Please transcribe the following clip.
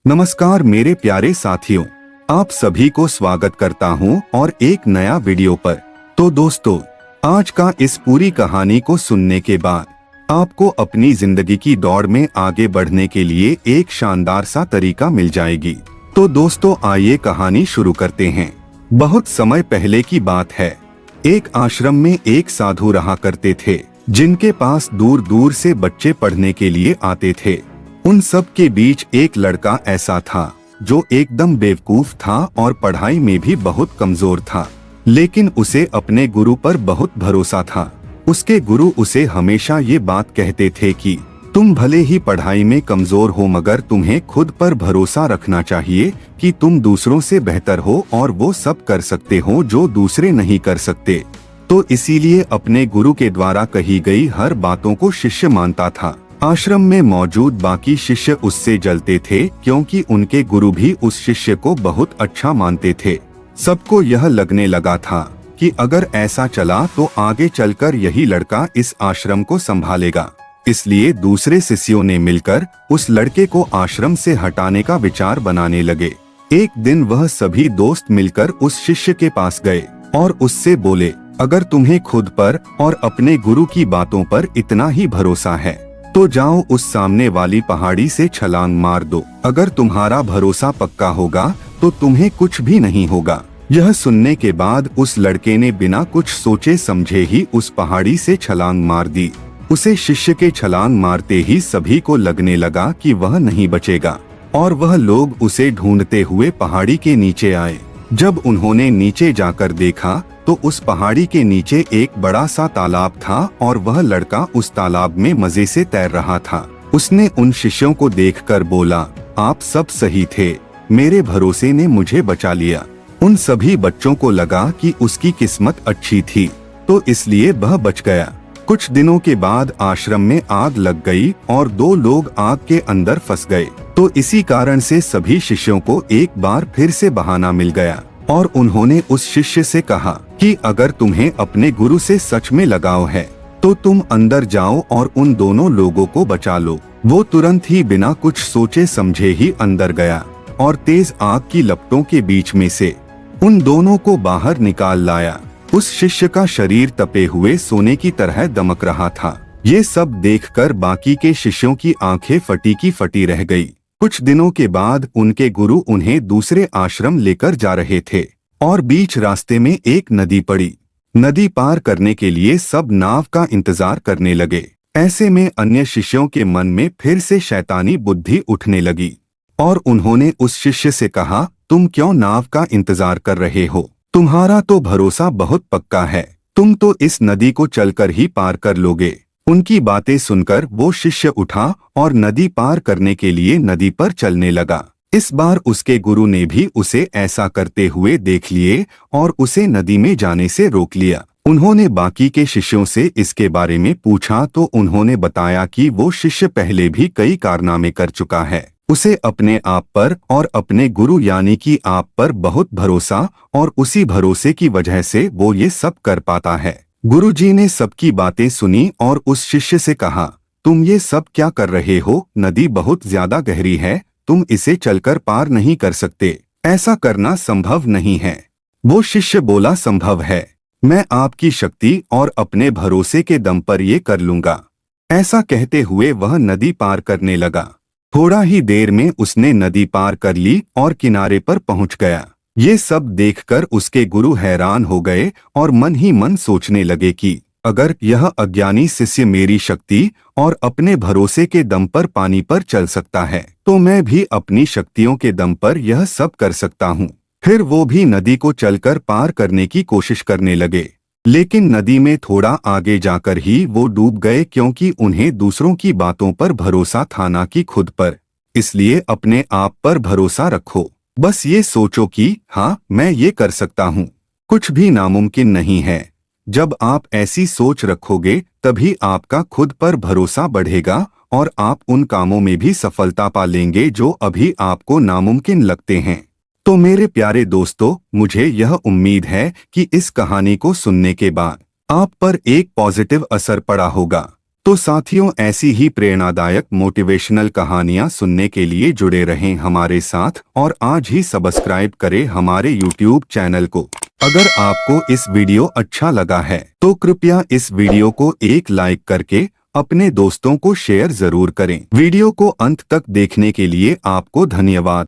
नमस्कार मेरे प्यारे साथियों, आप सभी को स्वागत करता हूं और एक नया वीडियो पर। तो दोस्तों, आज का इस पूरी कहानी को सुनने के बाद आपको अपनी जिंदगी की दौड़ में आगे बढ़ने के लिए एक शानदार सा तरीका मिल जाएगी। तो दोस्तों, आइए कहानी शुरू करते हैं। बहुत समय पहले की बात है। एक आश्रम में एक साधु रहा करते थे, जिनके पास दूर दूर से बच्चे पढ़ने के लिए आते थे। उन सब के बीच एक लड़का ऐसा था जो एकदम बेवकूफ था और पढ़ाई में भी बहुत कमजोर था, लेकिन उसे अपने गुरु पर बहुत भरोसा था। उसके गुरु उसे हमेशा ये बात कहते थे कि तुम भले ही पढ़ाई में कमजोर हो, मगर तुम्हें खुद पर भरोसा रखना चाहिए कि तुम दूसरों से बेहतर हो और वो सब कर सकते हो जो दूसरे नहीं कर सकते। तो इसीलिए अपने गुरु के द्वारा कही गई हर बातों को शिष्य मानता था। आश्रम में मौजूद बाकी शिष्य उससे जलते थे, क्योंकि उनके गुरु भी उस शिष्य को बहुत अच्छा मानते थे। सबको यह लगने लगा था कि अगर ऐसा चला तो आगे चलकर यही लड़का इस आश्रम को संभालेगा। इसलिए दूसरे शिष्यों ने मिलकर उस लड़के को आश्रम से हटाने का विचार बनाने लगे। एक दिन वह सभी दोस्त मिलकर उस शिष्य के पास गए और उससे बोले, अगर तुम्हें खुद पर और अपने गुरु की बातों पर इतना ही भरोसा है तो जाओ उस सामने वाली पहाड़ी से छलांग मार दो। अगर तुम्हारा भरोसा पक्का होगा तो तुम्हें कुछ भी नहीं होगा। यह सुनने के बाद उस लड़के ने बिना कुछ सोचे समझे ही उस पहाड़ी से छलांग मार दी। उसे शिष्य के छलांग मारते ही सभी को लगने लगा कि वह नहीं बचेगा और वह लोग उसे ढूंढते हुए पहाड़ी के नीचे आए। जब उन्होंने नीचे जाकर देखा तो उस पहाड़ी के नीचे एक बड़ा सा तालाब था और वह लड़का उस तालाब में मजे से तैर रहा था। उसने उन शिष्यों को देखकर बोला, आप सब सही थे, मेरे भरोसे ने मुझे बचा लिया। उन सभी बच्चों को लगा कि उसकी किस्मत अच्छी थी, तो इसलिए वह बच गया। कुछ दिनों के बाद आश्रम में आग लग गई और 2 लोग आग के अंदर फंस गए। तो इसी कारण से सभी शिष्यों को एक बार फिर से बहाना मिल गया और उन्होंने उस शिष्य से कहा कि अगर तुम्हें अपने गुरु से सच में लगाव है तो तुम अंदर जाओ और उन दोनों लोगों को बचा लो। वो तुरंत ही बिना कुछ सोचे समझे ही अंदर गया और तेज आग की लपटों के बीच में से उन दोनों को बाहर निकाल लाया। उस शिष्य का शरीर तपे हुए सोने की तरह दमक रहा था। ये सब देखकर बाकी के शिष्यों की आंखें फटी की फटी रह गई। कुछ दिनों के बाद उनके गुरु उन्हें दूसरे आश्रम लेकर जा रहे थे और बीच रास्ते में एक नदी पड़ी। नदी पार करने के लिए सब नाव का इंतजार करने लगे। ऐसे में अन्य शिष्यों के मन में फिर से शैतानी बुद्धि उठने लगी और उन्होंने उस शिष्य से कहा, तुम क्यों नाव का इंतजार कर रहे हो? तुम्हारा तो भरोसा बहुत पक्का है, तुम तो इस नदी को चलकर ही पार कर लोगे। उनकी बातें सुनकर वो शिष्य उठा और नदी पार करने के लिए नदी पर चलने लगा। इस बार उसके गुरु ने भी उसे ऐसा करते हुए देख लिए और उसे नदी में जाने से रोक लिया। उन्होंने बाकी के शिष्यों से इसके बारे में पूछा तो उन्होंने बताया कि वो शिष्य पहले भी कई कारनामे कर चुका है। उसे अपने आप पर और अपने गुरु यानी कि आप पर बहुत भरोसा और उसी भरोसे की वजह से वो ये सब कर पाता है। गुरुजी ने सबकी बातें सुनी और उस शिष्य से कहा, तुम ये सब क्या कर रहे हो? नदी बहुत ज्यादा गहरी है, तुम इसे चलकर पार नहीं कर सकते, ऐसा करना संभव नहीं है। वो शिष्य बोला, संभव है, मैं आपकी शक्ति और अपने भरोसे के दम पर ये कर लूंगा। ऐसा कहते हुए वह नदी पार करने लगा। थोड़ा ही देर में उसने नदी पार कर ली और किनारे पर पहुंच गया। ये सब देखकर उसके गुरु हैरान हो गए और मन ही मन सोचने लगे कि अगर यह अज्ञानी शिष्य मेरी शक्ति और अपने भरोसे के दम पर पानी पर चल सकता है तो मैं भी अपनी शक्तियों के दम पर यह सब कर सकता हूँ। फिर वो भी नदी को चलकर पार करने की कोशिश करने लगे, लेकिन नदी में थोड़ा आगे जाकर ही वो डूब गए, क्योंकि उन्हें दूसरों की बातों पर भरोसा था ना कि खुद पर। इसलिए अपने आप पर भरोसा रखो, बस ये सोचो कि हाँ, मैं ये कर सकता हूँ, कुछ भी नामुमकिन नहीं है। जब आप ऐसी सोच रखोगे तभी आपका खुद पर भरोसा बढ़ेगा और आप उन कामों में भी सफलता पा लेंगे जो अभी आपको नामुमकिन लगते हैं। तो मेरे प्यारे दोस्तों, मुझे यह उम्मीद है कि इस कहानी को सुनने के बाद आप पर एक पॉजिटिव असर पड़ा होगा। तो साथियों, ऐसी ही प्रेरणादायक मोटिवेशनल कहानियां सुनने के लिए जुड़े रहें हमारे साथ और आज ही सब्सक्राइब करें हमारे YouTube चैनल को। अगर आपको इस वीडियो अच्छा लगा है तो कृपया इस वीडियो को एक लाइक करके अपने दोस्तों को शेयर जरूर करें। वीडियो को अंत तक देखने के लिए आपको धन्यवाद।